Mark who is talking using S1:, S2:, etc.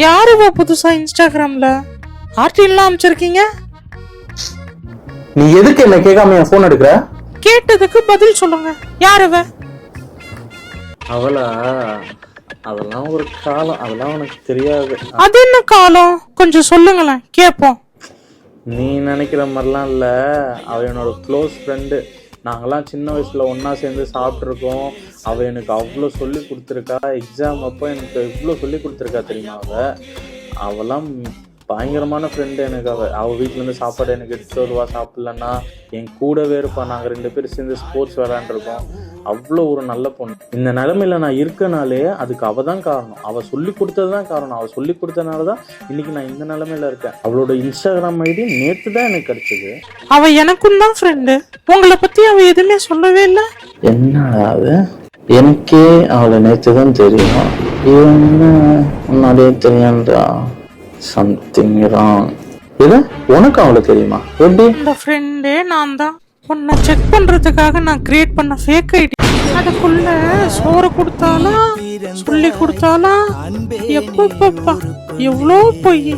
S1: யாரு புதுசா இன்ஸ்டாகிராம்ல ஆர்டின்லாம் அமைச்சிருக்கீங்க?
S2: நீ எதுக்கு என்ன கேட்காம என் போன் எடுக்கிற?
S1: கேட்டதுக்கு பதில் சொல்லுங்க. யாருவ?
S2: அவளா? அதெல்லாம் ஒரு காலம், அதெல்லாம் உனக்கு தெரியாது.
S1: அது என்ன காலம்? கொஞ்சம் சொல்லுங்களேன் கேப்போம்.
S2: நீ நினைக்கிற மாதிரிலாம் இல்ல. அவ என்னோட க்ளோஸ் ஃப்ரெண்டு. நாங்கெல்லாம் சின்ன வயசுல ஒன்னா சேர்ந்து சாப்பிட்ருக்கோம். அவ எனக்கு அவ்வளோ சொல்லி கொடுத்துருக்கா. எக்ஸாம் அப்போ எனக்கு இவ்வளோ சொல்லி கொடுத்துருக்கா தெரியுமா? அவெல்லாம் பயங்கரமான ஃப்ரெண்டு எனக்கு. அவள் வீட்டிலேருந்து சாப்பாடு எனக்கு எடுத்துட்டு வருவா. சாப்பிட்லன்னா என் கூடவே இருப்பாள். நாங்கள் 2 பேரும் சேர்ந்து ஸ்போர்ட்ஸ் விளையாண்டுருக்கோம். அவ்வளோ ஒரு நல்ல பொண்ணு. இந்த நிலைமையில நான் இருக்கனாலே அதுக்கு அவள் தான் காரணம். அவள் சொல்லி கொடுத்தது தான் காரணம். அவள் சொல்லி கொடுத்தனால தான் இன்னைக்கு நான் இந்த நிலைமையில இருக்கேன். அவளோட இன்ஸ்டாகிராம் ஐடி நேற்று தான் எனக்கு கிடைச்சது.
S1: அவ எனக்கும் தான் ஃப்ரெண்டு. உங்களை பத்தி அவ எதுவுமே சொல்லவே இல்லை.
S2: என்ன அது? எனக்கே அவளை நேற்று தான் தெரியும். என்ன முன்னாடியே தெரியாண்டா? Something wrong. இது உனக்கு அவளை தெரியுமா? எப்படி?
S1: இந்த ஃப்ரெண்டே நான் தான். உன்னை செக் பண்றதுக்காக நான் கிரியேட் பண்ண ஃபேக் ஐடி. அதுக்குள்ள சோறு கொடுத்தாலா, சொல்லி கொடுத்தாலா, எப்பப்பா எவ்வளோ பொய்.